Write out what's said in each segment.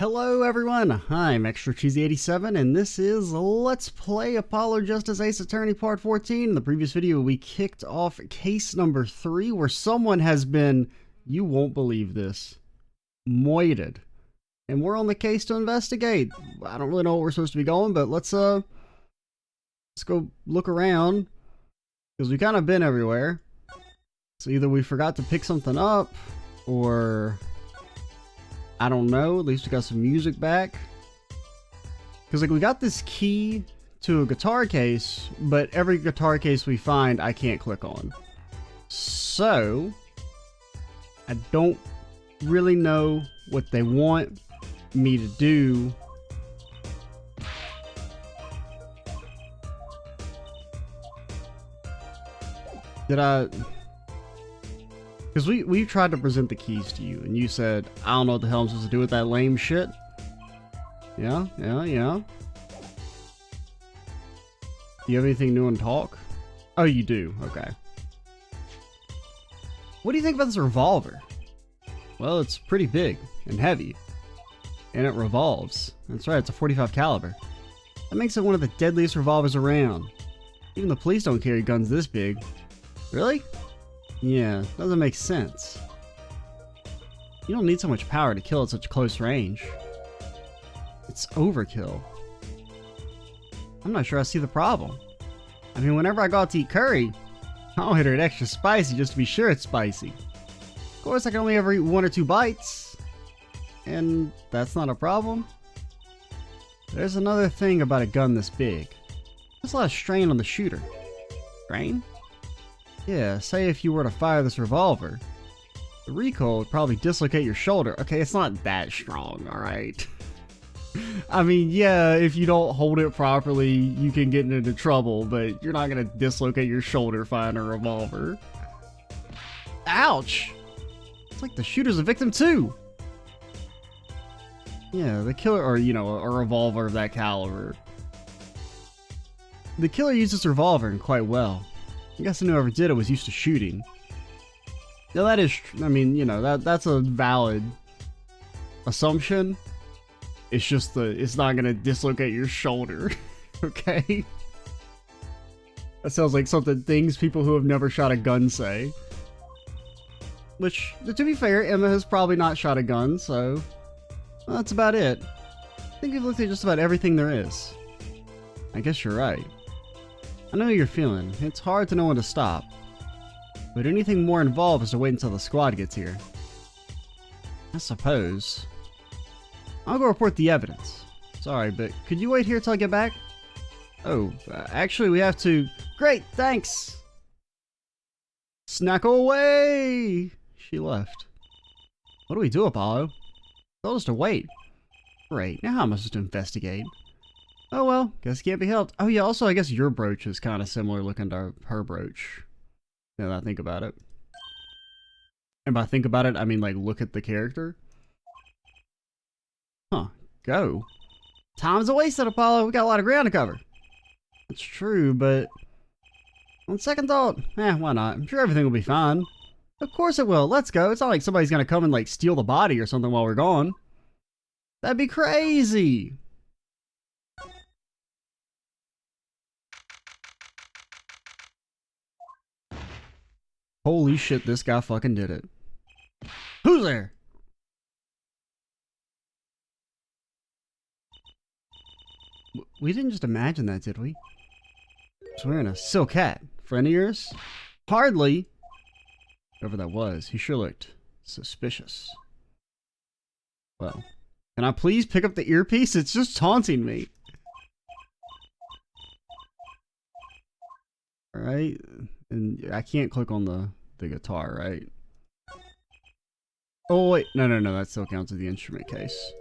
Hello everyone, I'm Extra Cheesy 87 and this is Let's Play Apollo Justice Ace Attorney Part 14. In the previous video we kicked off case number 3 where someone has been, you won't believe this, moited. And we're on the case to investigate. I don't really know where we're supposed to be going, but let's go look around. Because we've kind of been everywhere. So either we forgot to pick something up, or I don't know, at least we got some music back. Because, like, we got this key to a guitar case, but every guitar case we find, I can't click on. So, I don't really know what they want me to do. Because we tried to present the keys to you, and you said, I don't know what the hell I'm supposed to do with that lame shit. Yeah. Do you have anything new in talk? Oh, you do. Okay. What do you think about this revolver? Well, it's pretty big and heavy. And it revolves. That's right, it's a .45 caliber. That makes it one of the deadliest revolvers around. Even the police don't carry guns this big. Really? Yeah, doesn't make sense. You don't need so much power to kill at such close range. It's overkill. I'm not sure I see the problem. I mean, whenever I go out to eat curry, I'll hit it extra spicy just to be sure it's spicy. Of course, I can only ever eat 1 or 2 bites. And that's not a problem. There's another thing about a gun this big. There's a lot of strain on the shooter. Strain? Yeah, say if you were to fire this revolver, the recoil would probably dislocate your shoulder. Okay, it's not that strong, alright? I mean, yeah, if you don't hold it properly, you can get into trouble, but you're not gonna dislocate your shoulder firing a revolver. Ouch! It's like the shooter's a victim too! Yeah, the killer, or you know, a revolver of that caliber. The killer used this revolver and quite well. I guess whoever did it was used to shooting. Now that is, I mean, you know, that's a valid assumption. It's just it's not gonna dislocate your shoulder, okay? That sounds like things people who have never shot a gun say. Which, to be fair, Emma has probably not shot a gun, so well, that's about it. I think we've looked at just about everything there is. I guess you're right. I know how you're feeling. It's hard to know when to stop. But anything more involved is to wait until the squad gets here. I suppose. I'll go report the evidence. Sorry, but could you wait here till I get back? Oh, actually we have to... Great, thanks! Snack away! She left. What do we do, Apollo? Told us to wait. Great, now how am I supposed to investigate? Oh well, guess it can't be helped. Oh yeah, also I guess your brooch is kind of similar looking to her brooch. Now that I think about it. And by think about it, I mean like look at the character. Huh, go. Time's a wasted, Apollo. We got a lot of ground to cover. It's true, but on second thought, why not? I'm sure everything will be fine. Of course it will. Let's go. It's not like somebody's gonna come and like steal the body or something while we're gone. That'd be crazy. Holy shit, this guy fucking did it. Who's there? We didn't just imagine that, did we? He's wearing a silk hat. Friend of yours? Hardly. Whoever that was, he sure looked suspicious. Well, can I please pick up the earpiece? It's just taunting me. Alright. And I can't click on the guitar, right? Oh wait, no, that still counts as the instrument case.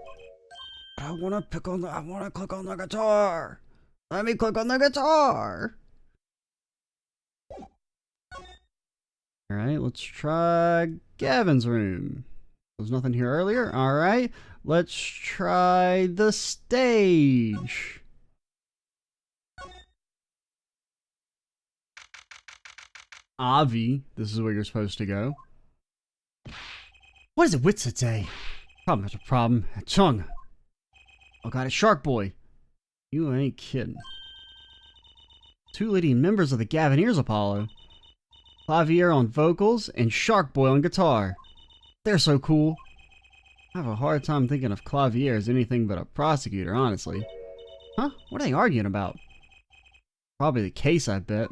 I wanna click on the guitar! Let me click on the guitar! Alright, let's try Gavin's room. There was nothing here earlier. Alright, let's try the stage. Avi, this is where you're supposed to go. What is it with today? Problem after problem. Chung, Oh god, it's Shark Boy. You ain't kidding. Two leading members of the Gavinneers, Apollo. Clavier on vocals and Shark Boy on guitar. They're so cool. I have a hard time thinking of Clavier as anything but a prosecutor, honestly. Huh? What are they arguing about? Probably the case, I bet.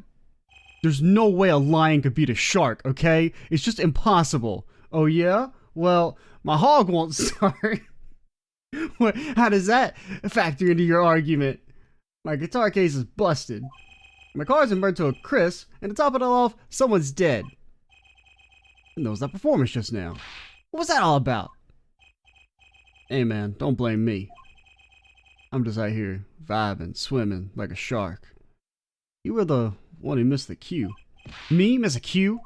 There's no way a lion could beat a shark, okay? It's just impossible. Oh yeah? Well, my hog won't start. How does that factor into your argument? My guitar case is busted. My car's been burnt to a crisp, and to top it all off, someone's dead. And there was that performance just now. What was that all about? Hey man, don't blame me. I'm just out here vibing, swimming like a shark. You were the one who missed the cue. Me miss a cue?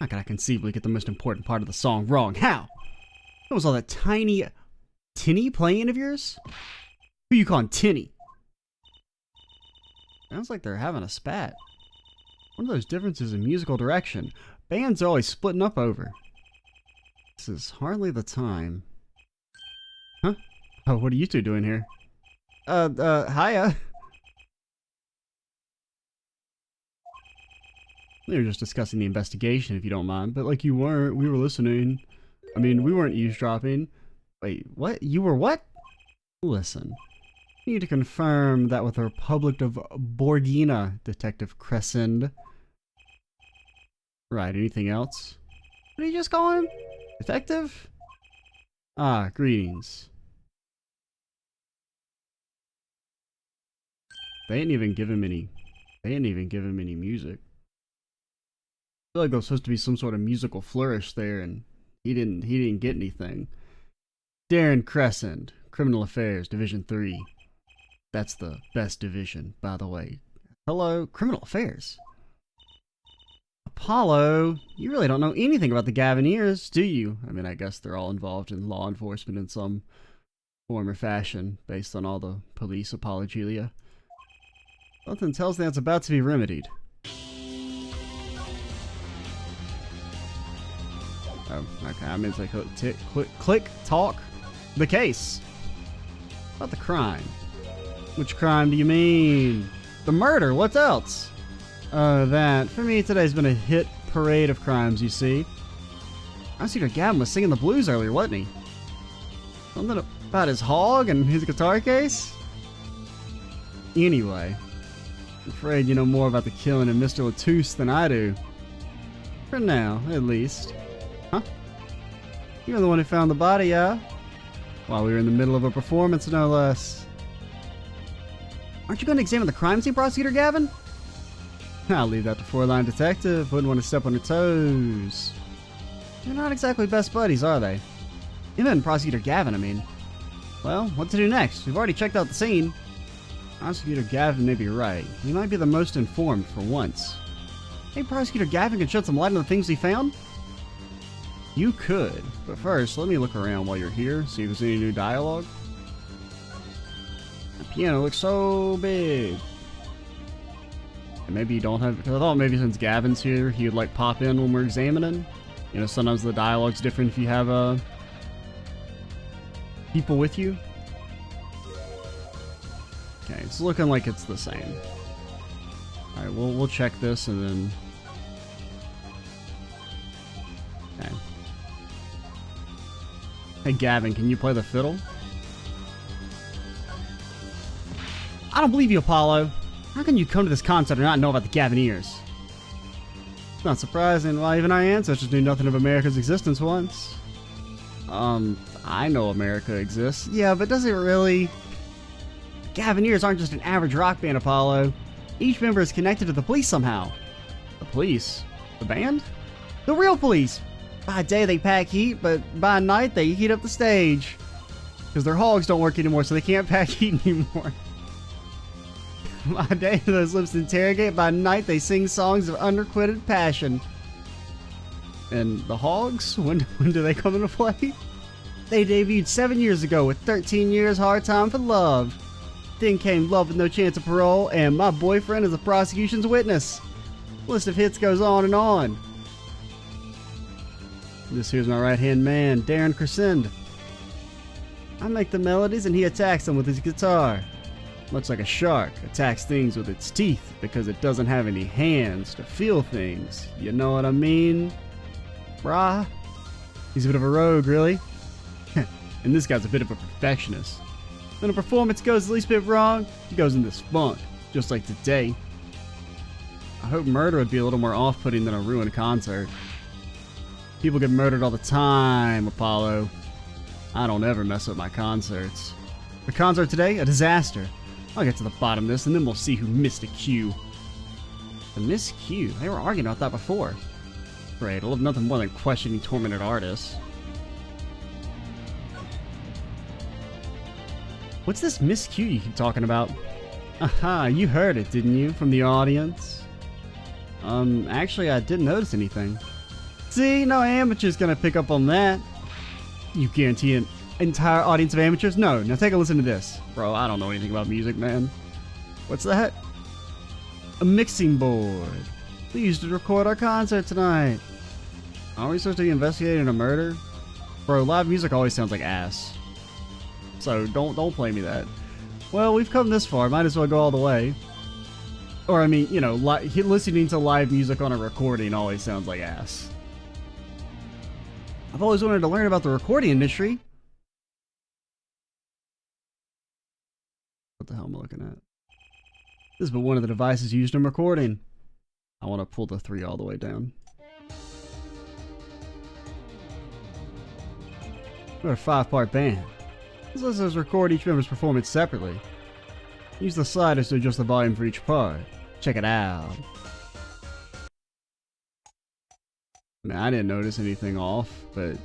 How could I conceivably get the most important part of the song wrong? How? It was all that tiny tinny playing of yours? Who you calling tinny? Sounds like they're having a spat. One of those differences in musical direction. Bands are always splitting up over. This is hardly the time. Huh? Oh, what are you two doing here? Hiya. We were just discussing the investigation, if you don't mind, but like you weren't, we were listening. I mean, we weren't eavesdropping. Wait, what? You were what? Listen. I need to confirm that with the Republic of Borgina, Detective Crescend. Right, anything else? What did you just call him? Detective? Ah, greetings. They didn't even give him any music. I feel like there was supposed to be some sort of musical flourish there, and he didn't get anything. Darren Crescent, Criminal Affairs, Division 3. That's the best division, by the way. Hello, Criminal Affairs. Apollo, you really don't know anything about the Gavinneers, do you? I mean, I guess they're all involved in law enforcement in some form or fashion, based on all the police apologelia. Something tells me that's about to be remedied. Oh, okay, I'm gonna take a click, talk. The case. About the crime. Which crime do you mean? The murder, what else? That. For me, today's been a hit parade of crimes, you see. I see Gavin was singing the blues earlier, wasn't he? Something about his hog and his guitar case? Anyway, I'm afraid you know more about the killing of Mr. Latouche than I do. For now, at least. Huh? You were the one who found the body, yeah? While we were in the middle of a performance, no less. Aren't you going to examine the crime scene, Prosecutor Gavin? I'll leave that to four-line detective. Wouldn't want to step on her toes. They're not exactly best buddies, are they? Him and Prosecutor Gavin, I mean. Well, what to do next? We've already checked out the scene. Prosecutor Gavin may be right. He might be the most informed for once. Hey, Prosecutor Gavin can shed some light on the things he found? You could, but first, let me look around while you're here, see if there's any new dialogue. The piano looks so big. And maybe you don't have, because I thought maybe since Gavin's here, he would like pop in when we're examining. You know, sometimes the dialogue's different if you have people with you. Okay, it's looking like it's the same. Alright, we'll check this and then... Okay. Hey Gavin, can you play the fiddle? I don't believe you, Apollo. How can you come to this concert and not know about the Gavinneers? It's not surprising. Well, even our ancestors knew nothing of America's existence once. I know America exists. Yeah, but does it really? The Gavinneers aren't just an average rock band, Apollo. Each member is connected to the police somehow. The police? The band? The real police! By day they pack heat, but by night they heat up the stage. Because their hogs don't work anymore, so they can't pack heat anymore. By day those lips interrogate, by night they sing songs of unrequited passion. And the hogs? When do they come into play? They debuted 7 years ago with 13 years Hard Time for Love. Then came Love with No Chance of Parole and My Boyfriend is a Prosecution's Witness. List of hits goes on and on. This here's my right-hand man, Darren Crescend. I make the melodies and he attacks them with his guitar. Much like a shark attacks things with its teeth because it doesn't have any hands to feel things. You know what I mean? Brah. He's a bit of a rogue, really. And this guy's a bit of a perfectionist. When a performance goes the least bit wrong, he goes in this funk, just like today. I hope murder would be a little more off-putting than a ruined concert. People get murdered all the time, Apollo. I don't ever mess up my concerts. The concert today, a disaster. I'll get to the bottom of this and then we'll see who missed a cue. The missed cue? They were arguing about that before. Great, I love nothing more than questioning tormented artists. What's this missed cue you keep talking about? Aha, you heard it, didn't you, from the audience? Actually, I didn't notice anything. See, no amateur's gonna pick up on that. You guarantee an entire audience of amateurs? No, now take a listen to this. Bro, I don't know anything about music, man. What's that? A mixing board. We used it to record our concert tonight. Are we supposed to be investigating a murder? Bro, live music always sounds like ass. So don't play me that. Well, we've come this far, might as well go all the way. Or I mean, you know, listening to live music on a recording always sounds like ass. I've always wanted to learn about the recording industry. What the hell am I looking at? This is but one of the devices used in recording. I want to pull the 3 all the way down. We're a 5-part band. This lets us record each member's performance separately. Use the sliders to adjust the volume for each part. Check it out. I mean, I didn't notice anything off, but...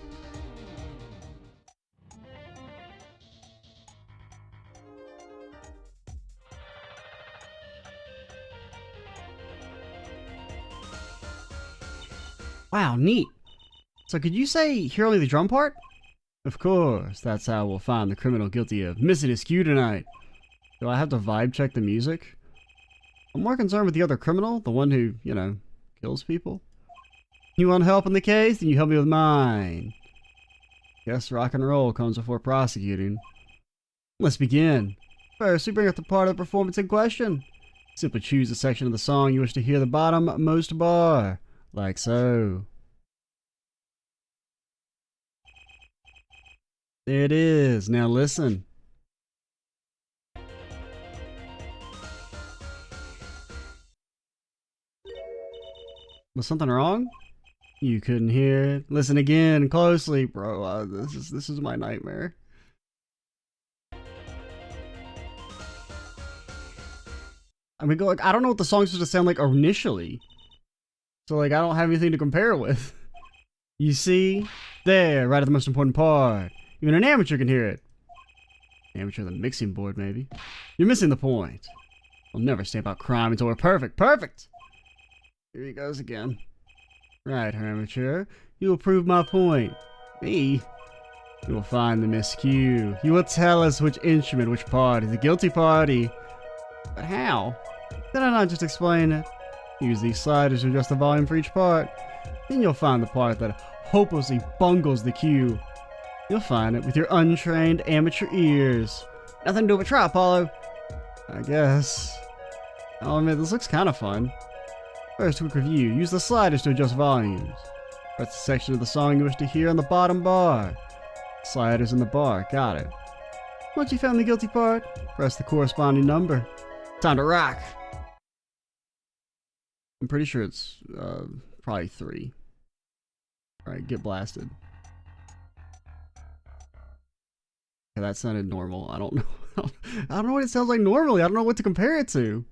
Wow, neat. So could you say, hear only the drum part? Of course, that's how we'll find the criminal guilty of missing his cue tonight. Do I have to vibe check the music? I'm more concerned with the other criminal, the one who, you know, kills people. You want help in the case? Then you help me with mine. Guess rock and roll comes before prosecuting. Let's begin. First, we bring up the part of the performance in question. Simply choose the section of the song you wish to hear the bottom-most bar. Like so. There it is. Now listen. Was something wrong? You couldn't hear it? Listen again, closely. Bro, this is my nightmare. I mean, like, I don't know what the song's supposed to sound like initially. So, like, I don't have anything to compare with. You see? There, right at the most important part. Even an amateur can hear it. Amateur on the mixing board, maybe. You're missing the point. We'll never stamp out crime until we're perfect. Perfect! Here he goes again. Right, amateur. You will prove my point. Me? You will find the miscue. You will tell us which instrument, which part is the guilty party. But how? Did I not just explain it? Use these sliders to adjust the volume for each part. Then you'll find the part that hopelessly bungles the cue. You'll find it with your untrained amateur ears. Nothing to do but try, Apollo. I guess. I'll admit, this looks kind of fun. First, quick review. Use the sliders to adjust volumes. Press the section of the song you wish to hear on the bottom bar. Sliders in the bar. Got it. Once you found the guilty part, press the corresponding number. Time to rock! I'm pretty sure it's probably 3. Alright, get blasted. Okay, that sounded normal. I don't know. I don't know what it sounds like normally. I don't know what to compare it to.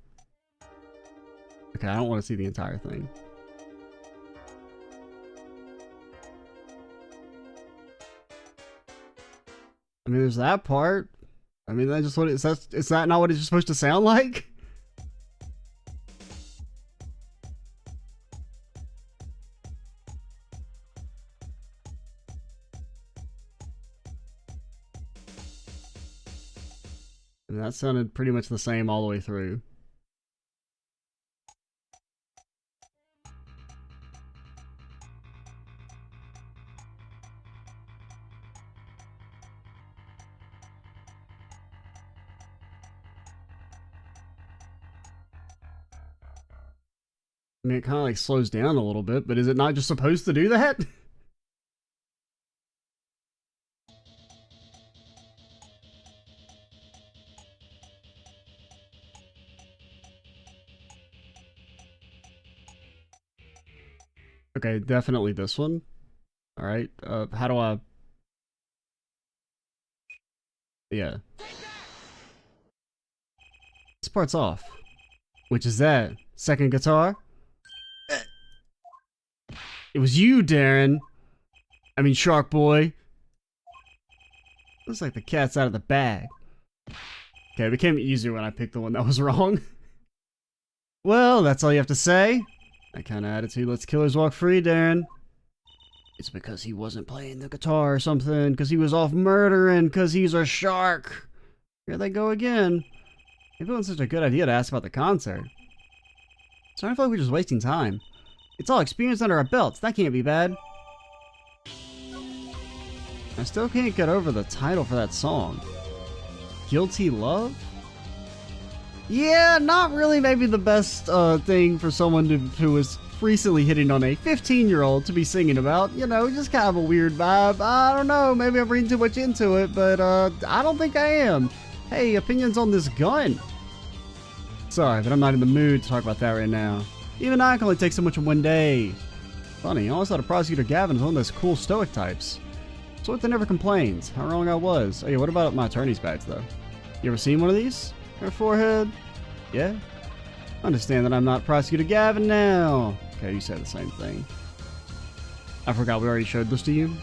Okay, I don't want to see the entire thing. I mean, there's that part. I mean, that's just what it's. Is that not what it's supposed to sound like? And that sounded pretty much the same all the way through. I mean, it kind of like slows down a little bit, but is it not just supposed to do that? Okay, definitely this one. All right, how do I... Yeah. This part's off. Which is that? Second guitar? It was you, Darren. I mean, Shark Boy. Looks like the cat's out of the bag. Okay, it became easier when I picked the one that was wrong. Well, that's all you have to say. That kind of attitude lets killers walk free, Darren. It's because he wasn't playing the guitar or something, because he was off murdering, because he's a shark. Here they go again. Maybe it wasn't such a good idea to ask about the concert. So I feel like we're just wasting time. It's all experience under our belts. That can't be bad. I still can't get over the title for that song. Guilty Love? Yeah, not really maybe the best thing for someone who was recently hitting on a 15-year-old to be singing about. You know, just kind of a weird vibe. I don't know, maybe I'm reading too much into it, but I don't think I am. Hey, opinions on this gun? Sorry, but I'm not in the mood to talk about that right now. Even I can only take so much in one day. Funny, I always thought a prosecutor Gavin was one of those cool stoic types. Sort that never complains. How wrong I was. Oh yeah, what about my attorney's badge though? You ever seen one of these? Her forehead? Yeah? Understand that I'm not Prosecutor Gavin now. Okay, you said the same thing. I forgot we already showed this to you.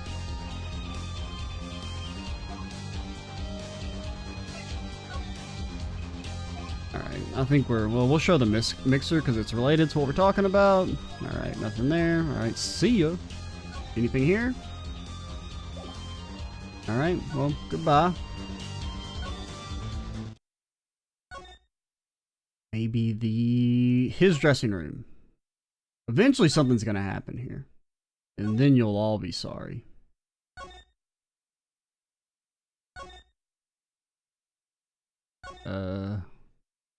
Alright, I think we'll show the mixer because it's related to what we're talking about. Alright, nothing there. Alright, see ya. Anything here? Alright, well, goodbye. Maybe his dressing room. Eventually something's gonna happen here. And then you'll all be sorry.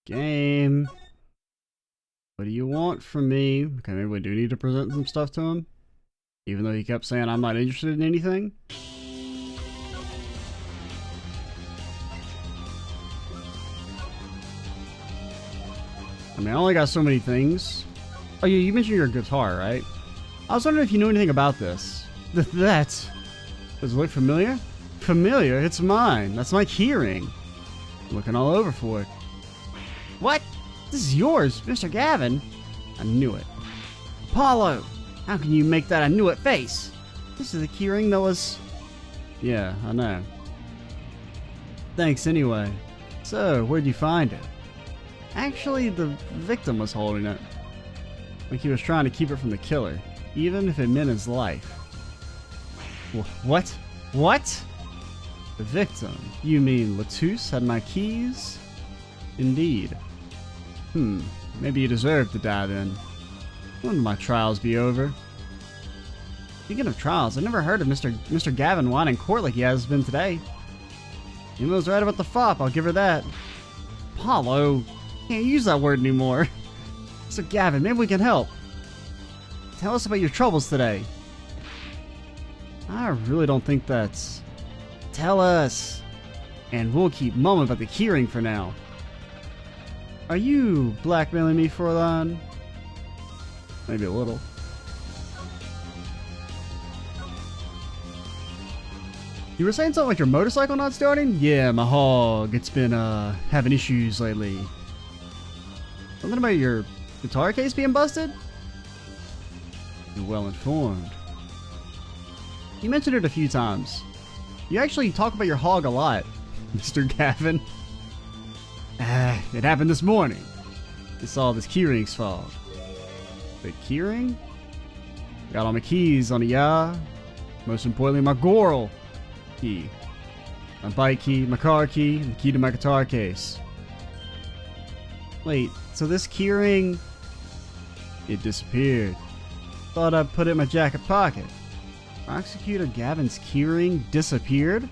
Game. What do you want from me? Okay, maybe we do need to present some stuff to him. Even though he kept saying I'm not interested in anything. I mean, I only got so many things. Oh, yeah, you mentioned your guitar, right? I was wondering if you knew anything about this. That. Does it look familiar? Familiar? It's mine. That's my keyring. Looking all over for it. What? This is yours, Mr. Gavin. I knew it. Apollo! How can you make that I knew it face? This is a keyring that was... Yeah, I know. Thanks anyway. So, where'd you find it? Actually, the victim was holding it. Like he was trying to keep it from the killer, even if it meant his life. What? What? The victim? You mean Latouche had my keys? Indeed. Maybe you deserve to die then. When will my trials be over? Speaking of trials, I've never heard of Mr. Gavin whine in court like he has been today. Emma's right about the fop, I'll give her that. Apollo! Can't use that word anymore. Mr. Gavin, maybe we can help. Tell us about your troubles today. I really don't think that's... Tell us. And we'll keep mum about the keyring for now. Are you blackmailing me, Fräulein? Maybe a little. You were saying something like your motorcycle not starting? Yeah, my hog. It's been, having issues lately. Something about your guitar case being busted? You're well informed. You mentioned it a few times. You actually talk about your hog a lot, Mr. Gavin. It happened this morning. I saw this keyring's fall. The keyring? Got all my keys on the yacht. Most importantly, my Goral key. My bike key, my car key, and the key to my guitar case. Wait, so this keyring... It disappeared. Thought I'd put it in my jacket pocket. Prosecutor Gavin's keyring disappeared?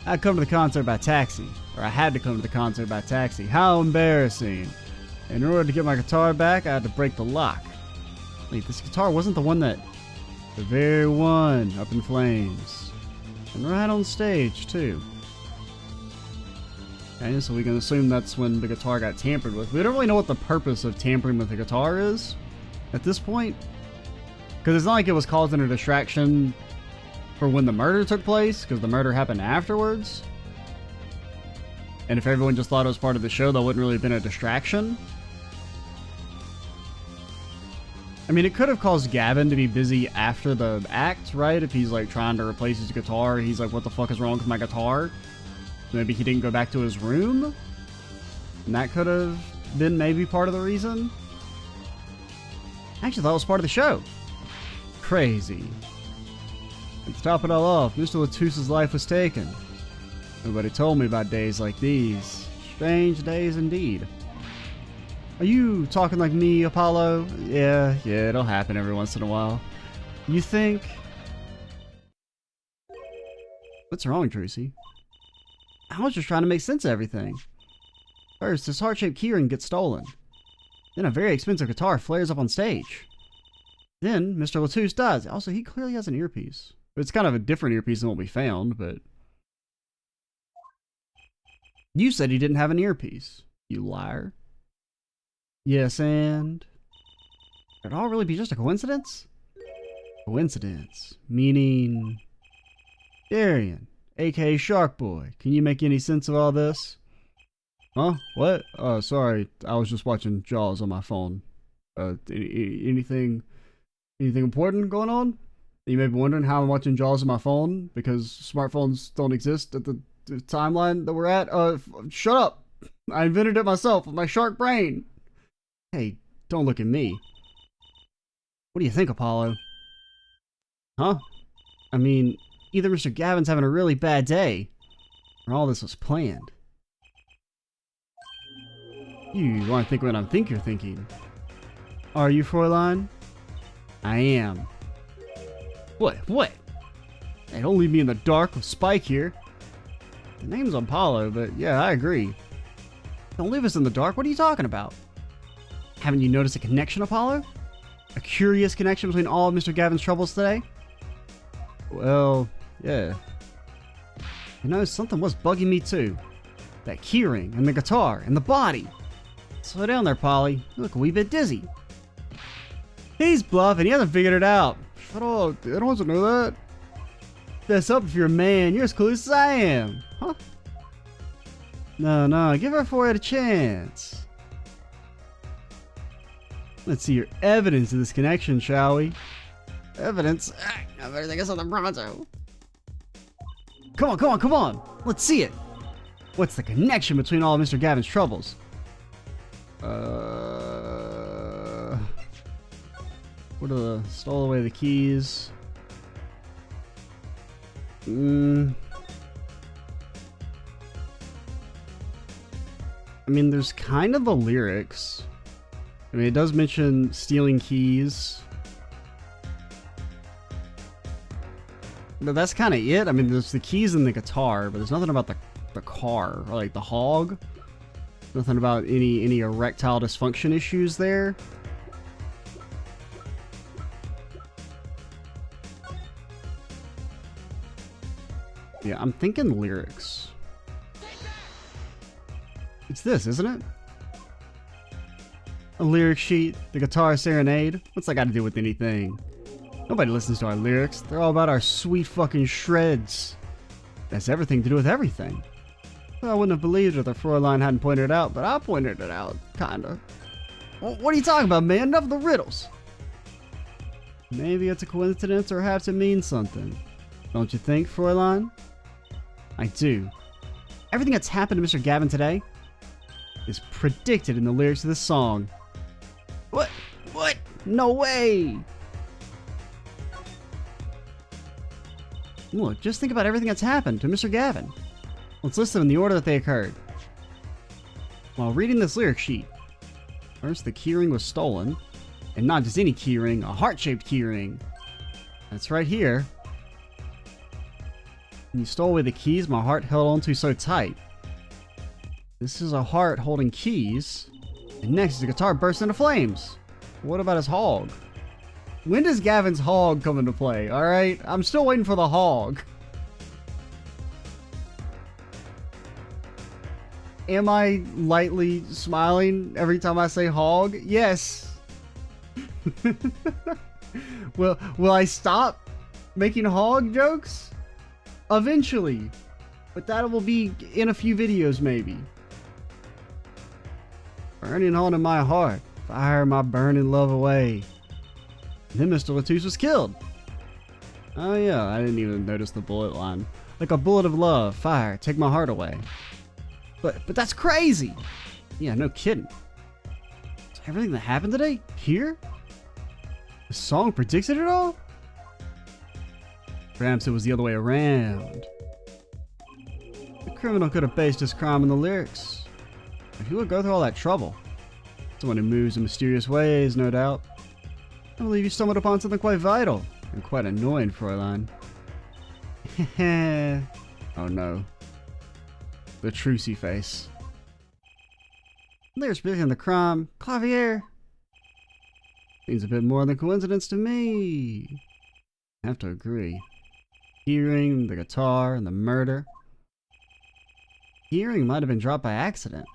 I'd come to the concert by taxi. Or I had to come to the concert by taxi. How embarrassing. In order to get my guitar back, I had to break the lock. Wait, this guitar wasn't the one that... The very one up in flames. And right on stage, too. Okay, so we can assume that's when the guitar got tampered with. We don't really know what the purpose of tampering with the guitar is at this point. Because it's not like it was causing a distraction for when the murder took place, because the murder happened afterwards. And if everyone just thought it was part of the show, that wouldn't really have been a distraction. I mean, it could have caused Gavin to be busy after the act, right? If he's like trying to replace his guitar, he's like, what the fuck is wrong with my guitar? Maybe he didn't go back to his room? And that could have been maybe part of the reason. Actually, that was part of the show. Crazy. And to top it all off, Mr. Latusse's life was taken. Nobody told me about days like these. Strange days indeed. Are you talking like me, Apollo? Yeah, it'll happen every once in a while. You think... What's wrong, Tracy? I was just trying to make sense of everything. First, this heart-shaped keyring gets stolen. Then a very expensive guitar flares up on stage. Then, Mr. Latouche dies. Also, he clearly has an earpiece. It's kind of a different earpiece than what we found, but... You said he didn't have an earpiece, you liar. Yes, and... Could it all really be just a coincidence? Coincidence? Meaning... Darian, aka Shark Boy, can you make any sense of all this? Huh? What? Sorry, I was just watching Jaws on my phone. Anything important going on? You may be wondering how I'm watching Jaws on my phone, because smartphones don't exist at the timeline that we're at. Shut up! I invented it myself with my shark brain! Hey, don't look at me. What do you think, Apollo? Huh? I mean, either Mr. Gavin's having a really bad day, or all this was planned. You want to think what you're thinking. Are you, Fräulein? I am. What? Hey, don't leave me in the dark with Spike here. The name's Apollo, but yeah, I agree. Don't leave us in the dark. What are you talking about? Haven't you noticed a connection, Apollo? A curious connection between all of Mr. Gavin's troubles today? Well, yeah. You know, something was bugging me too. That keyring, and the guitar, and the body. Slow down there, Polly. You look a wee bit dizzy. He's bluffing. He hasn't figured it out. Shut up. I don't want to know that. Fess up if you're a man. You're as clueless as I am. Huh? No. Give our forehead a chance. Let's see your evidence of this connection, shall we? Evidence? I better think of something pronto. Come on. Let's see it. What's the connection between all of Mr. Gavin's troubles? Stole away the keys. I mean, there's kind of the lyrics. I mean, it does mention stealing keys. But that's kind of it. I mean, there's the keys and the guitar, but there's nothing about the car, or like the hog. Nothing about any erectile dysfunction issues there. Yeah, I'm thinking lyrics. It's this, isn't it? A lyric sheet, the guitar serenade. What's that got to do with anything? Nobody listens to our lyrics. They're all about our sweet fucking shreds. That's everything to do with everything. Well, I wouldn't have believed it if the Fräulein hadn't pointed it out, but I pointed it out, kinda. Well, what are you talking about, man? Enough of the riddles. Maybe it's a coincidence, or perhaps it means something. Don't you think, Fräulein? I do. Everything that's happened to Mr. Gavin today is predicted in the lyrics of this song. What? No way! Look, just think about everything that's happened to Mr. Gavin. Let's list them in the order that they occurred. While reading this lyric sheet, first the keyring was stolen, and not just any keyring, a heart-shaped keyring. That's right here. When you stole away the keys my heart held onto so tight. This is a heart holding keys, and next the guitar burst into flames. What about his hog? When does Gavin's hog come into play? Alright? I'm still waiting for the hog. Am I lightly smiling every time I say hog? Yes. Will I stop making hog jokes? Eventually. But that will be in a few videos maybe. Burning on in my heart. Fire my burning love away. Then Mr. Latouche was killed. Oh yeah, I didn't even notice the bullet line. Like a bullet of love, fire, take my heart away. But that's crazy! Yeah, no kidding. So everything that happened today, here? The song predicted it all? Perhaps it was the other way around. The criminal could have based his crime on the lyrics. But who would go through all that trouble? Someone who moves in mysterious ways, no doubt. I believe you stumbled upon something quite vital and quite annoying, Fräulein. Oh no. The Trucy face. Lyrics predicting the crime. Gavinneer. Seems a bit more than coincidence to me. I have to agree. Hearing, the guitar, and the murder. Hearing might have been dropped by accident.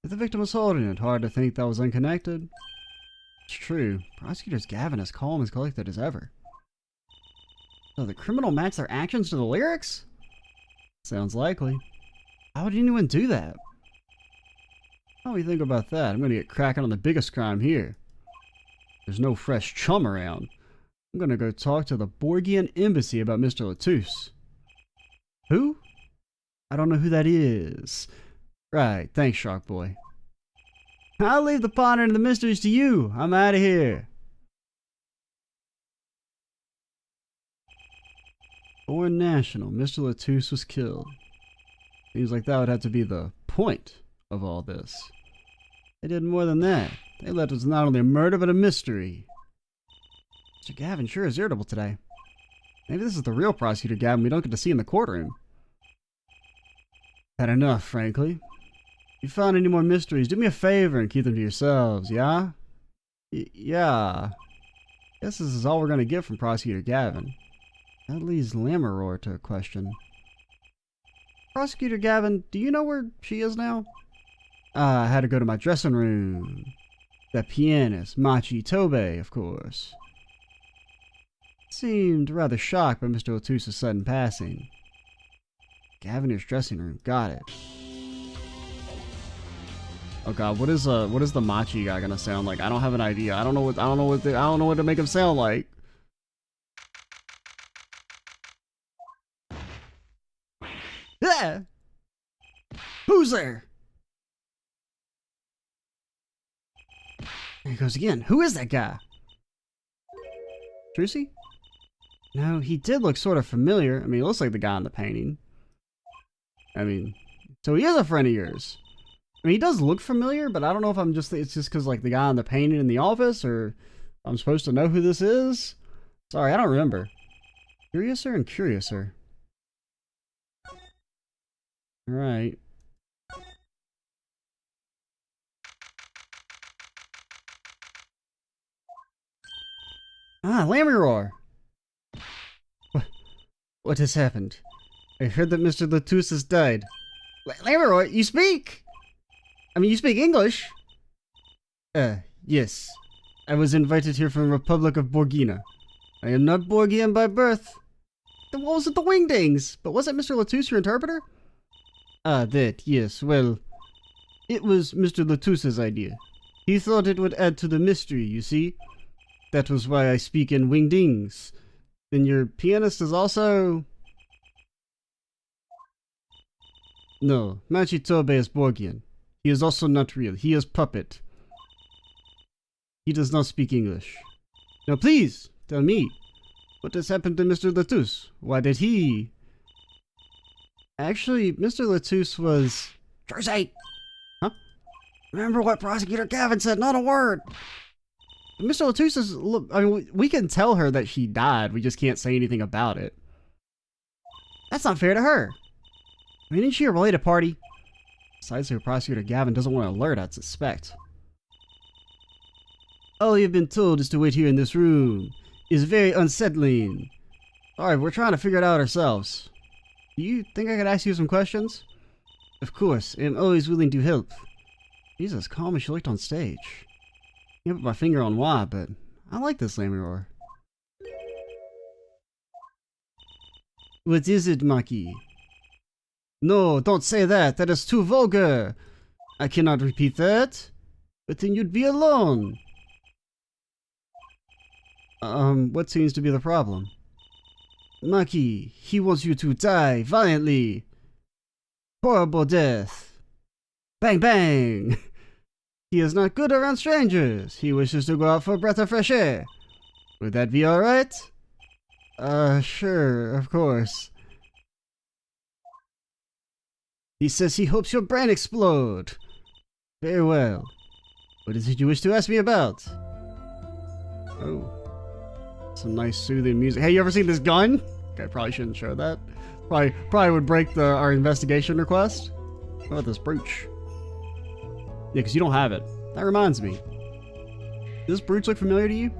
If the victim was holding it, hard to think that was unconnected. It's true. Prosecutor's Gavin as calm and collected as ever. So the criminal matched their actions to the lyrics? Sounds likely. How would anyone do that? How do we think about that? I'm gonna get cracking on the biggest crime here. There's no fresh chum around. I'm gonna go talk to the Borgian embassy about Mr. Latouche. Who? I don't know who that is. Right, thanks, Shark Boy. I'll leave the pondering of the mysteries to you. I'm out of here. Born national, Mr. Latouche was killed. Seems like that would have to be the point of all this. They did more than that. They left us not only a murder, but a mystery. Mr. Gavin sure is irritable today. Maybe this is the real prosecutor Gavin we don't get to see in the courtroom. Had enough, frankly. If you find any more mysteries, do me a favor and keep them to yourselves, yeah? Yeah. Guess this is all we're gonna get from Prosecutor Gavin. That leaves Lammerroar to a question. Prosecutor Gavin, do you know where she is now? I had to go to my dressing room. The pianist, Machi Tobe, of course. Seemed rather shocked by Mr. Latouche's sudden passing. Gavinneer's dressing room, got it. Oh god, what is the Machi guy gonna sound like? I don't have an idea. I don't know what to make him sound like. Ah! Who's there? There he goes again. Who is that guy? Trucy? No, he did look sort of familiar. I mean, he looks like the guy in the painting. I mean, so he is a friend of yours. I mean, he does look familiar, but I don't know if it's just because, like, the guy in the painting in the office, or I'm supposed to know who this is? Sorry, I don't remember. Curiouser and Curiouser. Alright. Ah, Lammerroar! What has happened? I heard that Mr. Latouche has died. Lammerroar, you speak! I mean, you speak English? Yes. I was invited here from the Republic of Borgina. I am not Borgian by birth. Then what was it, the Wingdings? But wasn't Mr. Latouche your interpreter? Ah, that, yes, well, it was Mr. Latouche's idea. He thought it would add to the mystery, you see. That was why I speak in Wingdings. Then your pianist is also... No, Machitobe is Borgian. He is also not real. He is puppet. He does not speak English. Now please, tell me, what has happened to Mr. Latouche? Why did he... Actually, Mr. Latouche was... Jersey! Huh? Remember what Prosecutor Gavin said, not a word! Mr. Latouche is... I mean, we can tell her that she died, we just can't say anything about it. That's not fair to her. I mean, isn't she a related party? Besides, who Prosecutor Gavin doesn't want to alert, I'd suspect. All you've been told is to wait here in this room. It's very unsettling. Alright, we're trying to figure it out ourselves. Do you think I could ask you some questions? Of course, I'm always willing to help. She's as calm as she looked on stage. Can't put my finger on why, but I like this Lammeror. What is it, Maki? No, don't say that. That is too vulgar. I cannot repeat that. But then you'd be alone. What seems to be the problem? Maki, he wants you to die violently. Horrible death. Bang bang. He is not good around strangers. He wishes to go out for a breath of fresh air. Would that be alright? Sure, of course. He says he hopes your brain explode. Very well. What is it you wish to ask me about? Oh. Some nice soothing music. Hey, you ever seen this gun? Okay, probably shouldn't show that. Probably would break our investigation request. What about this brooch? Yeah, because you don't have it. That reminds me. Does this brooch look familiar to you?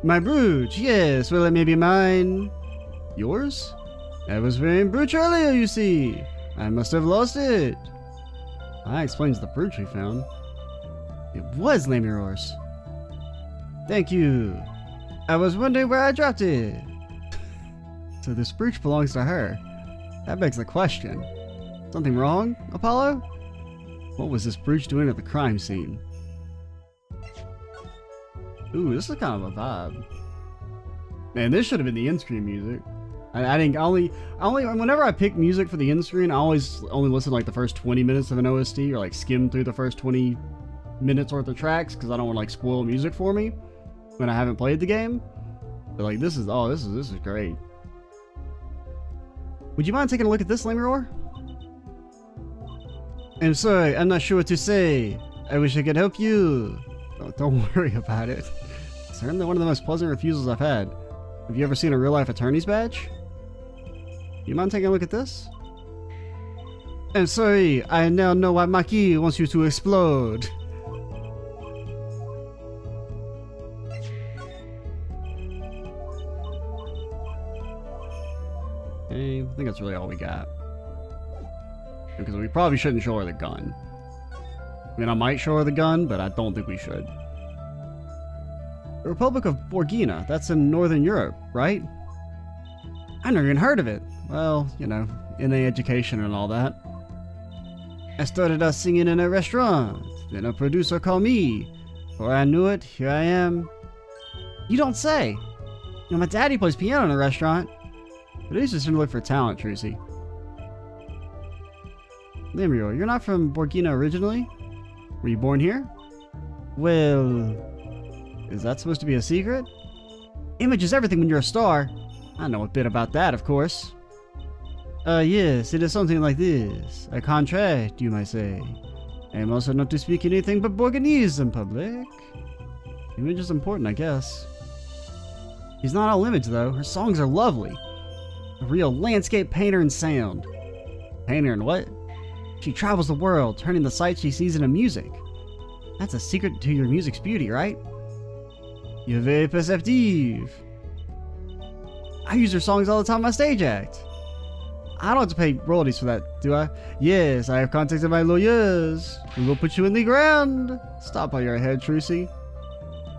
My brooch, yes. Well, it may be mine. Yours? I was wearing brooch earlier, you see. I must have lost it. That explains the brooch we found. It was Lammeror's. Thank you. I was wondering where I dropped it. So this brooch belongs to her. That begs the question. Something wrong, Apollo? What was this brooch doing at the crime scene? Ooh, this is kind of a vibe. Man, this should have been the end screen music. Whenever I pick music for the end screen, I always only listen to like the first 20 minutes of an OST or like skim through the first 20 minutes worth of tracks because I don't want to like spoil music for me when I haven't played the game. But like this is great. Would you mind taking a look at this, Lammeror? I'm sorry, I'm not sure what to say. I wish I could help you. Oh, don't worry about it. It's certainly one of the most pleasant refusals I've had. Have you ever seen a real-life attorney's badge? You mind taking a look at this? I'm sorry, I now know why Maki wants you to explode. Okay, I think that's really all we got. Because we probably shouldn't show her the gun. I mean, I might show her the gun, but I don't think we should. The Republic of Borgina, that's in Northern Europe, right? I never even heard of it. Well, you know, NA education and all that. I started out singing in a restaurant. Then a producer called me. Before I knew it, here I am. You don't say. You know, my daddy plays piano in a restaurant. But he's just gonna look for talent, Trucy. Lammeror, you're not from Borgina originally? Were you born here? Well, is that supposed to be a secret? Image is everything when you're a star. I know a bit about that, of course. Yes, it is something like this. A contract, you might say. I am also not to speak anything but Borginese in public. Image is important, I guess. She's not all image, though. Her songs are lovely. A real landscape painter in sound. Painter in what? She travels the world, turning the sights she sees into music. That's a secret to your music's beauty, right? You're very perceptive. I use her songs all the time in my stage act. I don't have to pay royalties for that, do I? Yes, I have contacted my lawyers. We will put you in the ground. Stop while you're ahead, Trucy.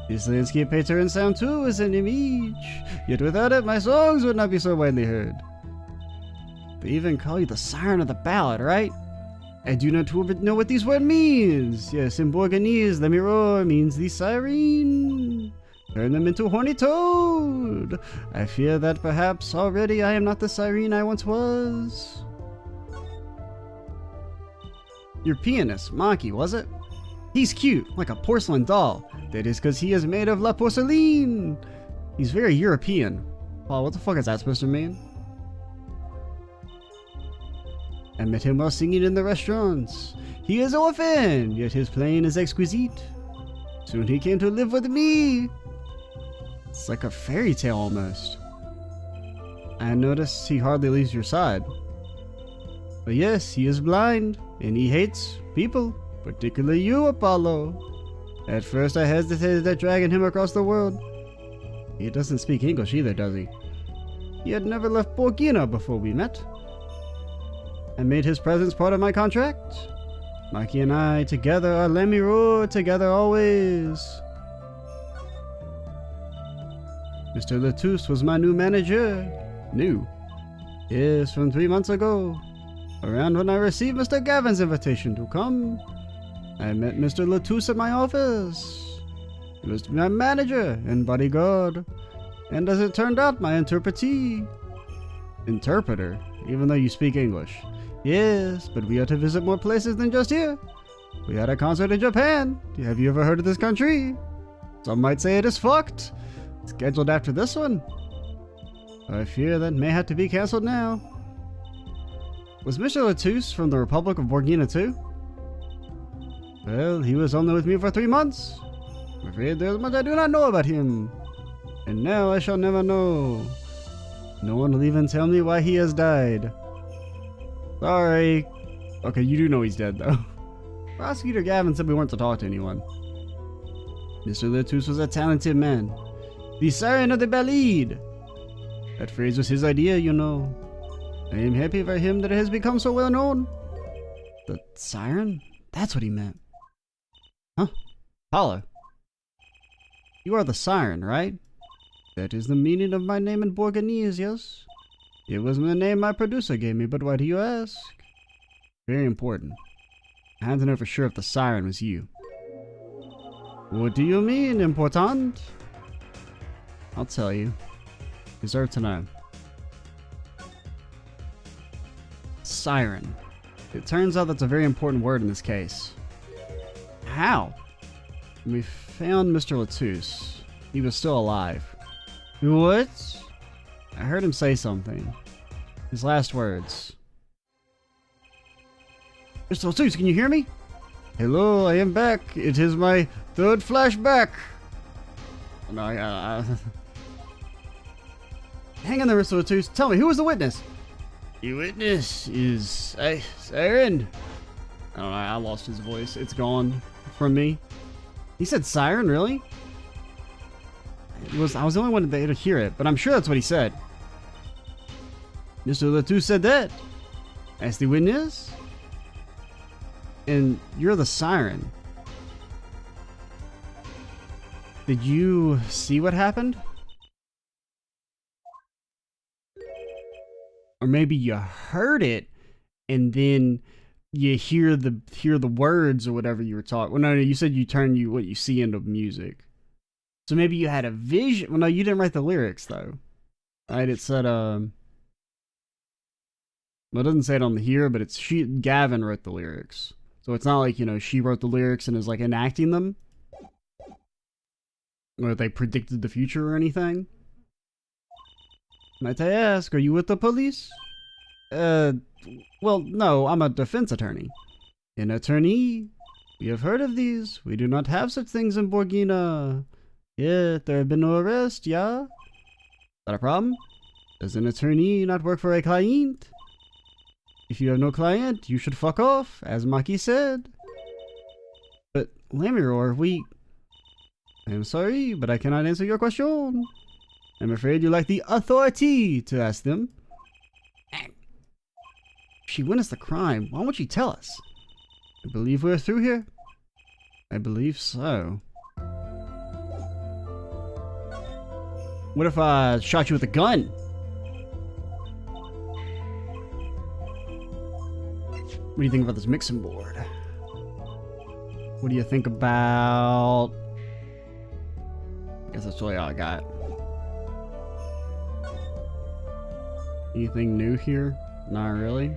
This landscape painter in sound too is an image. Yet without it, my songs would not be so widely heard. They even call you the Siren of the ballad, right? I do not know what these words means. Yes, in Borginese, Lammeror means the siren. Turn them into a horny toad. I fear that perhaps already I am not the siren I once was. Your pianist, Maki, was it? He's cute, like a porcelain doll. That is because he is made of la porcelain. He's very European. Paul, what the fuck is that supposed to mean? I met him while singing in the restaurants. He is orphan, yet his playing is exquisite. Soon he came to live with me. It's like a fairy tale almost. I noticed he hardly leaves your side. But yes, he is blind, and he hates people, particularly you, Apollo. At first I hesitated at dragging him across the world. He doesn't speak English either, does he? He had never left Borgina before we met. I made his presence part of my contract. Maki and I together are Gavinneer, together always. Mr. Latouche was my new manager. New? Yes, from 3 months ago. Around when I received Mr. Gavin's invitation to come, I met Mr. Latouche at my office. He was my manager and bodyguard, and as it turned out, my interpretee. Interpreter? Even though you speak English? Yes, but we are to visit more places than just here. We had a concert in Japan. Have you ever heard of this country? Some might say it is fucked. Scheduled after this one. I fear that may have to be cancelled now. Was Mr. Latouche from the Republic of Borgina too? Well, he was only with me for 3 months. I'm afraid there's much I do not know about him. And now I shall never know. No one will even tell me why he has died. Sorry. Okay, you do know he's dead though. Prosecutor Gavin said we weren't to talk to anyone. Mr. Latouche was a talented man. The Siren of the Ballade. That phrase was his idea, you know. I am happy for him that it has become so well known. The Siren? That's what he meant. Huh? Paulo. You are the Siren, right? That is the meaning of my name in Borginese, yes? It was the name my producer gave me, but why do you ask? Very important. I had to know for sure if the Siren was you. What do you mean, important? I'll tell you. Deserve to know. Siren. It turns out that's a very important word in this case. How? We found Mr. Latouche. He was still alive. What? I heard him say something. His last words. Mr. Latouche, can you hear me? Hello, I am back. It is my third flashback. No, hang on there, Mr. Latouche. Tell me, who was the witness? The witness is Siren. I don't know, I lost his voice. It's gone from me. He said Siren, really? I was the only one to hear it, but I'm sure that's what he said. Mr. Latouche said that. As the witness? And you're the Siren. Did you see what happened? Or maybe you heard it, and then you hear the words or whatever you were talking. Well, no, you said you turn what you see into music. So maybe you had a vision. Well, no, you didn't write the lyrics though, right? It said well, it doesn't say it on the here, but it's Gavin wrote the lyrics. So it's not like, she wrote the lyrics and is like enacting them, or they predicted the future or anything. Might I ask, are you with the police? Well, no, I'm a defense attorney. An attorney? We have heard of these. We do not have such things in Borgina. Yet there have been no arrests, yeah? Is that a problem? Does an attorney not work for a client? If you have no client, you should fuck off, as Maki said. But, Gavinneer, I'm sorry, but I cannot answer your question. I'm afraid you lack the authority to ask them. If she witnessed the crime, why won't she tell us? I believe we're through here. I believe so. What if I shot you with a gun? What do you think about this mixing board? What do you think about... I guess that's really all I got. Anything new here? Not really.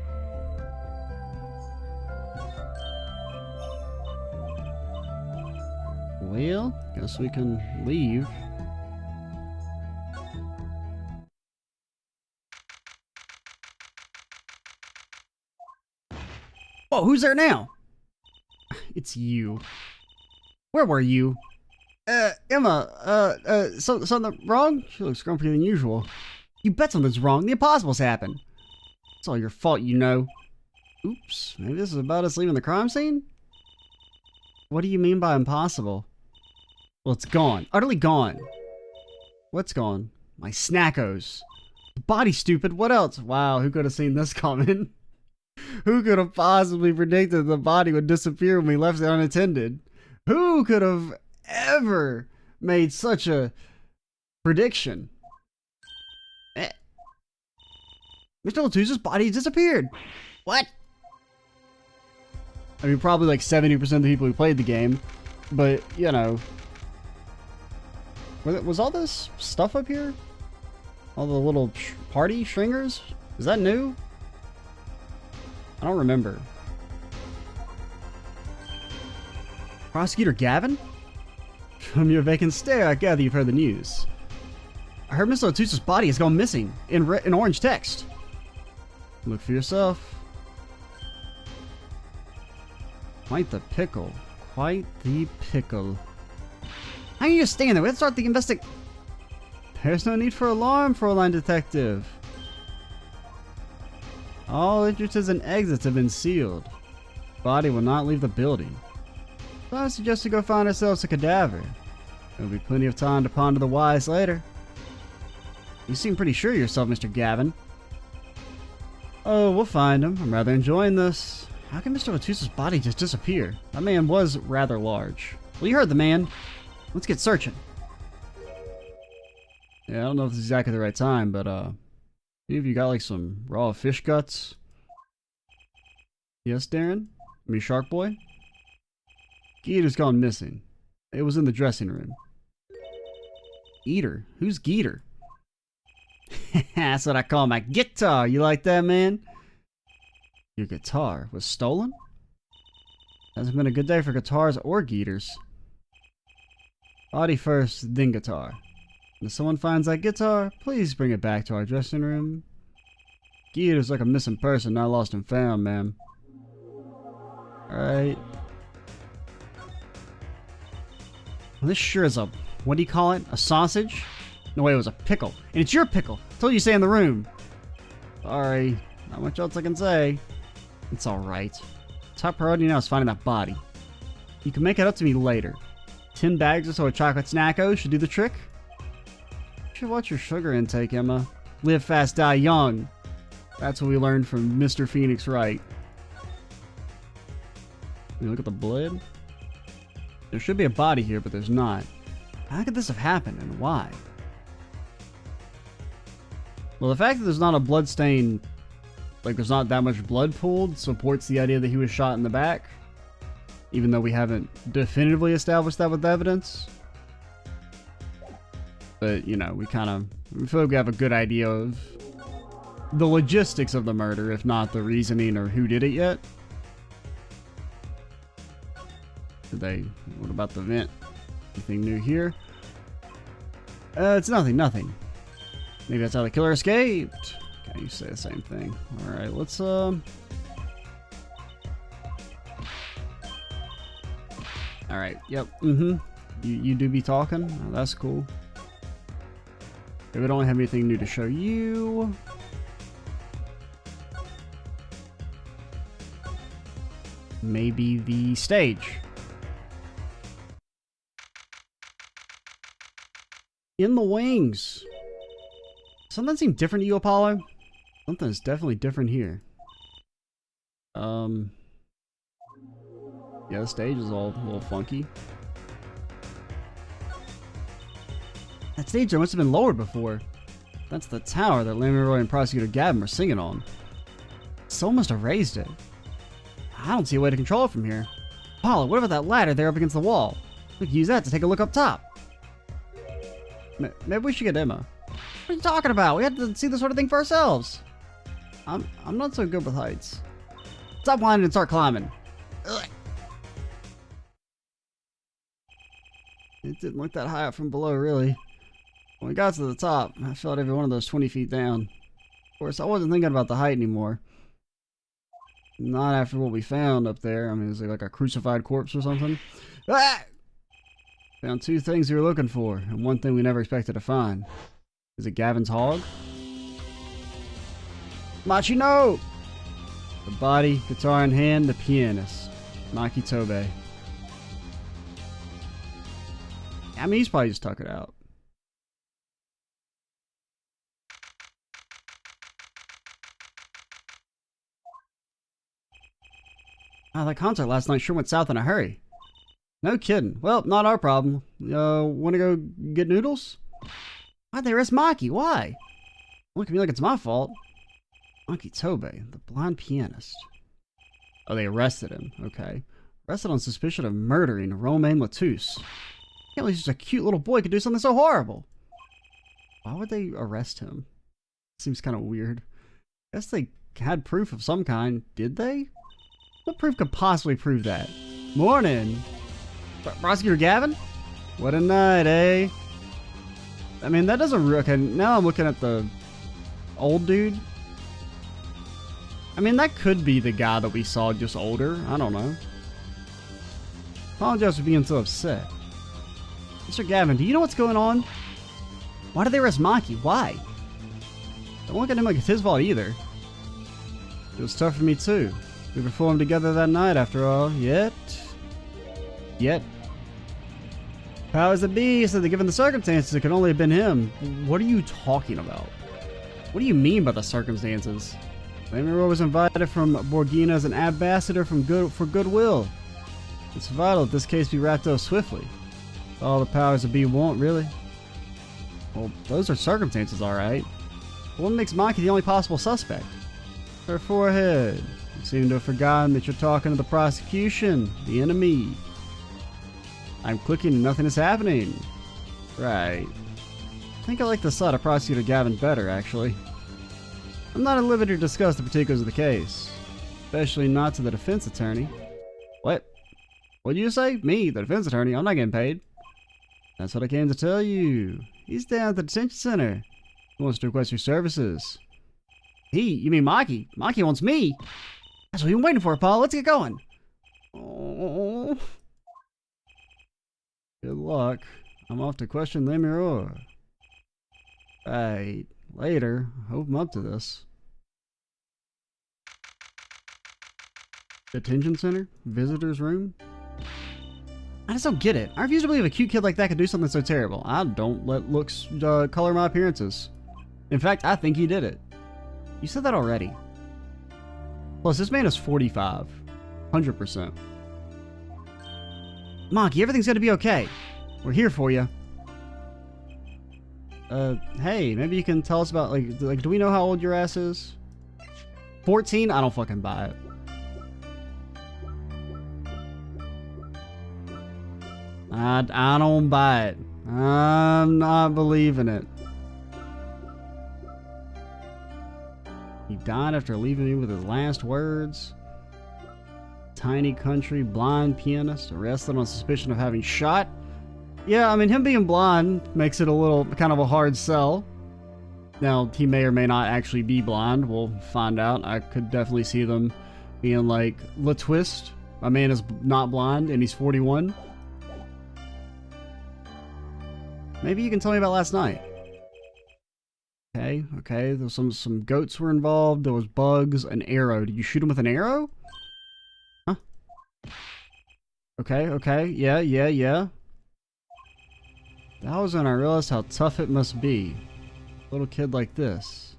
Well, guess we can leave. Oh, who's there now? It's you. Where were you? Emma, something wrong? She looks grumpier than usual. You bet something's wrong. The impossible's happened. It's all your fault, you know. Oops, maybe this is about us leaving the crime scene? What do you mean by impossible? Well, it's gone. Utterly gone. What's gone? My snackos. The body, stupid. What else? Wow, who could have seen this coming? Who could have possibly predicted the body would disappear when we left it unattended? Who could have ever made such a prediction? Mr. Latusa's body disappeared. What? I mean, probably like 70% of the people who played the game, but, you know. Was all this stuff up here? All the little party stringers? Is that new? I don't remember. Prosecutor Gavin? From your vacant stare, I gather you've heard the news. I heard Mr. Latusa's body has gone missing in orange text. Look for yourself. Quite the pickle. Quite the pickle. How are you just standing there? Let's start the investigation. There's no need for alarm, Fräulein Detective. All entrances and exits have been sealed. Body will not leave the building. So I suggest we go find ourselves a cadaver. There'll be plenty of time to ponder the whys later. You seem pretty sure of yourself, Mr. Gavin. Oh, we'll find him. I'm rather enjoying this. How can Mr. Latusa's body just disappear? That man was rather large. Well, you heard the man. Let's get searching. Yeah, I don't know if this is exactly the right time, but any of you got like some raw fish guts? Yes, Darren? Me, Shark Boy? Geeter's gone missing. It was in the dressing room. Eater? Who's Geeter? That's what I call my guitar. You like that, man? Your guitar was stolen? Hasn't been a good day for guitars or Geeters. Body first, then guitar. If someone finds that guitar, please bring it back to our dressing room. Geeter's like a missing person, not lost and found, man. Alright. Well, this sure is a, what do you call it? A sausage? No way, it was a pickle. And it's your pickle! I told you to stay in the room. Sorry. Not much else I can say. It's alright. Top priority now is finding that body. You can make it up to me later. 10 bags or so of chocolate snackos should do the trick. You should watch your sugar intake, Emma. Live fast, die young. That's what we learned from Mr. Phoenix Wright. You look at the blood. There should be a body here, but there's not. How could this have happened, and why? Well, the fact that there's not a blood stain, like there's not that much blood pooled, supports the idea that he was shot in the back. Even though we haven't definitively established that with evidence. But, you know, we feel like we have a good idea of the logistics of the murder, if not the reasoning or who did it yet. What about the vent? Anything new here? It's nothing. Maybe that's how the killer escaped. Okay, you say the same thing. Alright, let's, Alright, yep, You do be talking? Oh, that's cool. Okay, we don't have anything new to show you. Maybe the stage. In the wings. Something seemed different to you, Apollo? Something's definitely different here. Yeah, the stage is all a little funky. That stage there must have been lowered before. That's the tower that Leroy and Prosecutor Gavin were singing on. Someone must have raised it. I don't see a way to control it from here. Apollo, what about that ladder there up against the wall? We could use that to take a look up top. Maybe we should get Emma. What are you talking about? We have to see this sort of thing for ourselves. I'm not so good with heights. Stop whining and start climbing. Ugh. It didn't look that high up from below, really. When we got to the top, I felt every one of those 20 feet down. Of course, I wasn't thinking about the height anymore. Not after what we found up there. I mean, is it like a crucified corpse or something? Ah! Found two things we were looking for, and one thing we never expected to find. Is it Gavin's hog? Machino! The body, guitar in hand, the pianist. Maki Tobe. I mean, he's probably just tuckered out. Oh, that concert last night sure went south in a hurry. No kidding. Well, not our problem. Want to go get noodles? Why'd they arrest Maki? Why? Look at me like it's my fault. Maki Tobe, the blind pianist. Oh, they arrested him. Okay. Arrested on suspicion of murdering Romain Latouche. Can't believe just a cute little boy could do something so horrible. Why would they arrest him? Seems kind of weird. Guess they had proof of some kind. Did they? What proof could possibly prove that? Morning! Prosecutor Gavin? What a night, eh? I mean, that doesn't... Okay, now I'm looking at the old dude. I mean, that could be the guy that we saw just older. I don't know. Apologize for being so upset. Mr. Gavin, do you know what's going on? Why did they arrest Maki? Why? Don't look at him like it's his fault either. It was tough for me too. We performed together that night after all. Yet. Powers that be said that given the circumstances, it could only have been him. What are you talking about? What do you mean by the circumstances? Gavinneer was invited from Borgina as an ambassador for goodwill. It's vital that this case be wrapped up swiftly. That's all the powers that be want, really. Well, those are circumstances, alright. What makes Maki the only possible suspect? Her forehead. You seem to have forgotten that you're talking to the prosecution, the enemy. I'm clicking and nothing is happening. Right. I think I like the side of Prosecutor Gavin better, actually. I'm not at liberty to discuss the particulars of the case. Especially not to the defense attorney. What? What'd you say? Me, the defense attorney? I'm not getting paid. That's what I came to tell you. He's down at the detention center. He wants to request your services. He? You mean Maki? Maki wants me? That's what we've been waiting for, Paul. Let's get going. Oh. Good luck. I'm off to question Gavinneer. Right. Later. Hope I'm up to this. Detention center? Visitor's room? I just don't get it. I refuse to believe a cute kid like that could do something so terrible. I don't let looks color my appearances. In fact, I think he did it. You said that already. Plus, this man is 45. 100%. Maki, everything's gonna be okay. We're here for you. Hey, maybe you can tell us about, like, do we know how old your ass is? 14? I don't fucking buy it. I don't buy it. I'm not believing it. He died after leaving me with his last words. Tiny country blind pianist arrested on suspicion of having shot. Yeah, I mean, him being blind makes it a little kind of a hard sell. Now, he may or may not actually be blind. We'll find out. I could definitely see them being like, "La twist, my man is not blind and he's 41. Maybe you can tell me about last night. Okay. There was some goats were involved. There was bugs, an arrow. Did you shoot him with an arrow? Huh? Okay. Yeah. That was when I realized how tough it must be. A little kid like this.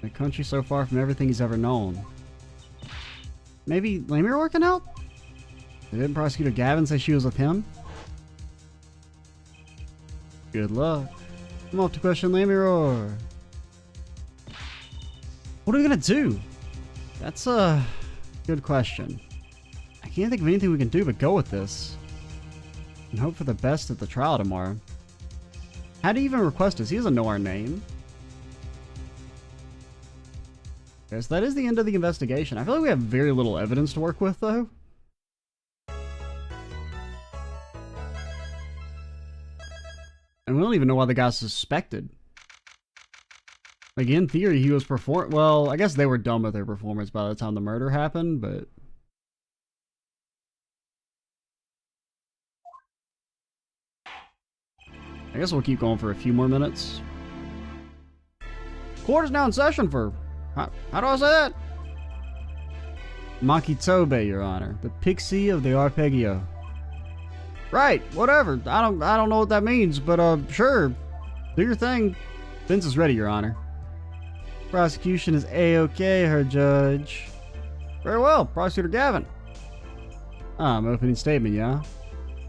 In a country so far from everything he's ever known. Maybe Gavinneer working out? Didn't Prosecutor Gavin say she was with him? Good luck. I'm off to question Gavinneer. What are we gonna do? That's a good question. I can't think of anything we can do but go with this. And hope for the best at the trial tomorrow. How do you even request us? He doesn't know our name. Yes, that is the end of the investigation. I feel like we have very little evidence to work with, though. And we don't even know why the guy's suspected. Like, in theory, he was well, I guess they were done with their performance by the time the murder happened, but... I guess we'll keep going for a few more minutes. Court is now in session for... How do I say that? Maki Tobe, Your Honor. The Pixie of the Arpeggio. Right, whatever. I don't know what that means, but sure. Do your thing. Defense is ready, Your Honor. Prosecution is A-OK, Her Judge. Very well, Prosecutor Gavin. I'm opening statement, yeah?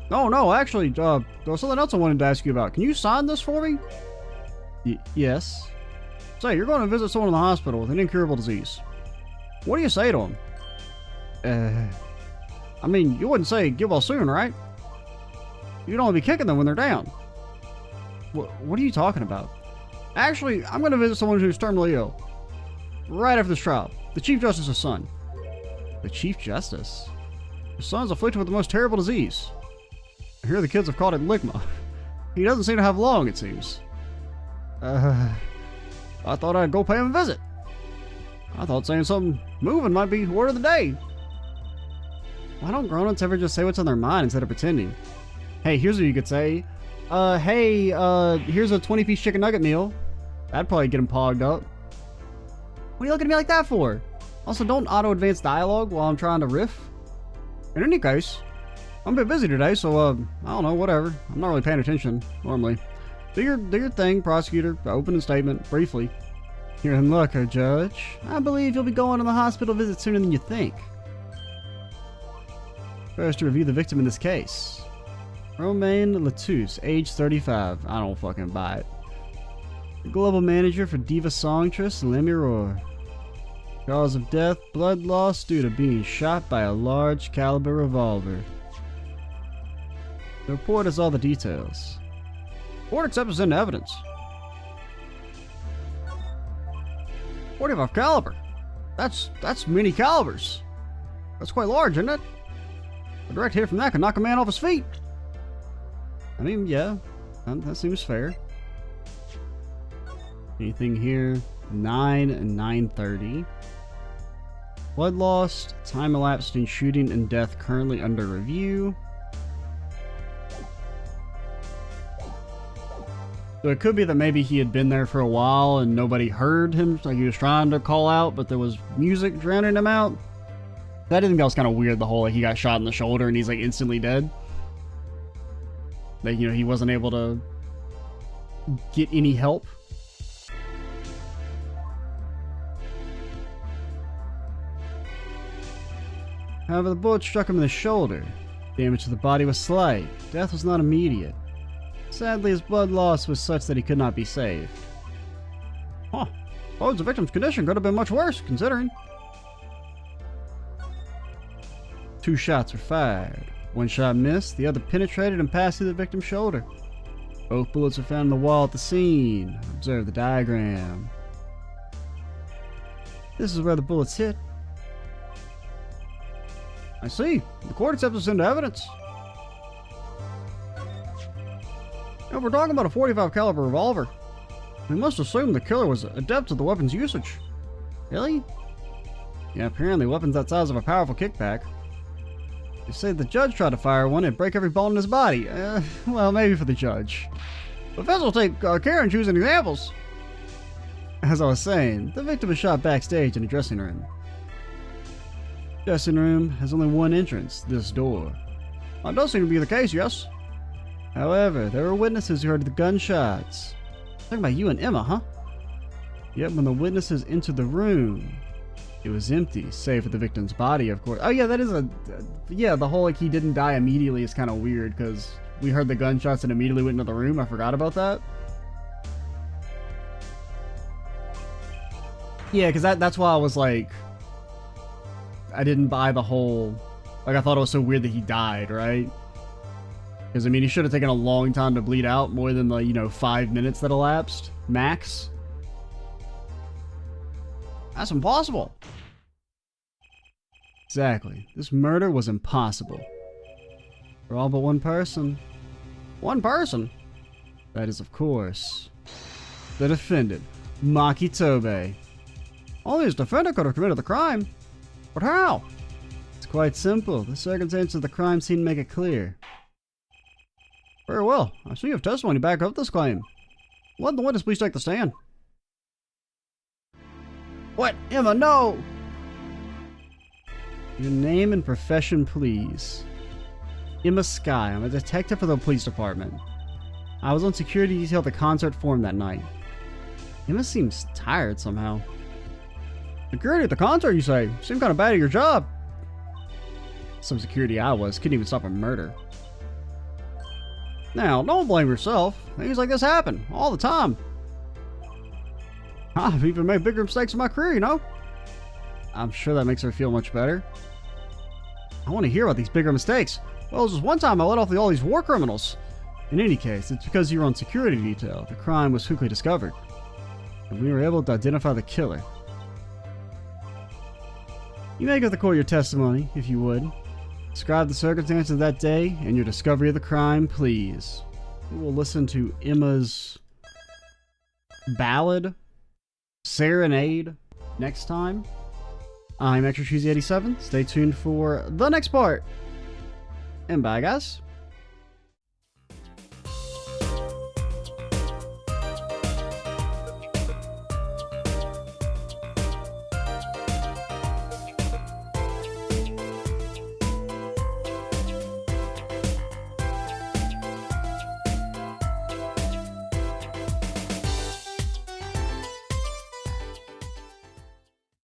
No, actually, there was something else I wanted to ask you about. Can you sign this for me? Yes. Say, you're going to visit someone in the hospital with an incurable disease. What do you say to them? I mean, you wouldn't say get well soon, right? You'd only be kicking them when they're down. What are you talking about? Actually, I'm going to visit someone who's terminally ill. Right after this trial. The Chief Justice's son. The Chief Justice? His son's afflicted with the most terrible disease. I hear the kids have called it ligma. He doesn't seem to have long, it seems. I thought I'd go pay him a visit. I thought saying something moving might be word of the day. Why don't grown-ups ever just say what's on their mind instead of pretending? Hey, here's what you could say. Hey, here's a 20-piece chicken nugget meal. That'd probably get him pogged up. What are you looking at me like that for? Also, don't auto-advance dialogue while I'm trying to riff. In any case, I'm a bit busy today, so, I don't know, whatever. I'm not really paying attention, normally. Do your thing, prosecutor. Opening statement, briefly. Here and look, Her Judge. I believe you'll be going on the hospital visit sooner than you think. First, to review the victim in this case. Romain Latouche, age 35. I don't fucking buy it. The global manager for Diva Songstress and Lemiror. Cause of death, blood loss due to being shot by a large caliber revolver. The report has all the details. Report accepts into evidence. 45 caliber. That's many calibers. That's quite large, isn't it? A direct hit from that can knock a man off his feet. I mean, yeah, that seems fair. Anything here? 9 and 9:30. Blood lost, time elapsed in shooting and death currently under review. So it could be that maybe he had been there for a while and nobody heard him, like he was trying to call out, but there was music drowning him out. I think that was kind of weird, the whole, like, he got shot in the shoulder and he's, like, instantly dead. Like, you know, he wasn't able to get any help. However, the bullet struck him in the shoulder. Damage to the body was slight. Death was not immediate. Sadly, his blood loss was such that he could not be saved. Huh. Oh, the victim's condition could have been much worse, considering. 2 shots were fired. 1 shot missed, the other penetrated and passed through the victim's shoulder. Both bullets were found in the wall at the scene. Observe the diagram. This is where the bullets hit. I see. The court accepts this into evidence. Now, if we're talking about a 45 caliber revolver, we must assume the killer was adept at the weapon's usage. Really? Yeah, apparently weapons that size of a powerful kickback. They say the judge tried to fire one and break every bone in his body. Well, maybe for the judge. But Fez will take care in choosing examples. As I was saying, the victim was shot backstage in a dressing room. The dressing room has only one entrance, this door. That does seem to be the case, yes. However, there were witnesses who heard the gunshots. Talking about you and Emma, huh? Yet when the witnesses entered the room, it was empty, save for the victim's body, of course. Oh yeah, that is yeah, the whole, like, he didn't die immediately is kind of weird, because we heard the gunshots and immediately went into the room. I forgot about that. Yeah, because that's why I was like, I didn't buy the whole, like, I thought it was so weird that he died, right? Because, I mean, he should have taken a long time to bleed out, more than the, 5 minutes that elapsed, max. That's impossible. Exactly. This murder was impossible. For all but one person. One person? That is, of course, the defendant, Maki Tobe. Only his defendant could have committed the crime. But how? It's quite simple. The circumstances of the crime scene make it clear. Very well. I see you have testimony to back up this claim. Let the witness please take the stand. What? Emma, no! Your name and profession, please. Emma Sky. I'm a detective for the police department. I was on security detail at the concert forum that night. Emma seems tired somehow. Security at the concert, you say? Seem kind of bad at your job. Some security I was. Couldn't even stop a murder. Now, don't blame yourself. Things like this happen all the time. I've even made bigger mistakes in my career, you know? I'm sure that makes her feel much better. I want to hear about these bigger mistakes. Well, it was just one time I let off all these war criminals. In any case, it's because you were on security detail. The crime was quickly discovered. And we were able to identify the killer. You may give the court your testimony, if you would. Describe the circumstances of that day and your discovery of the crime, please. We will listen to Emma's ballad, serenade, next time. I'm Extra Cheesy 87. Stay tuned for the next part. And bye, guys.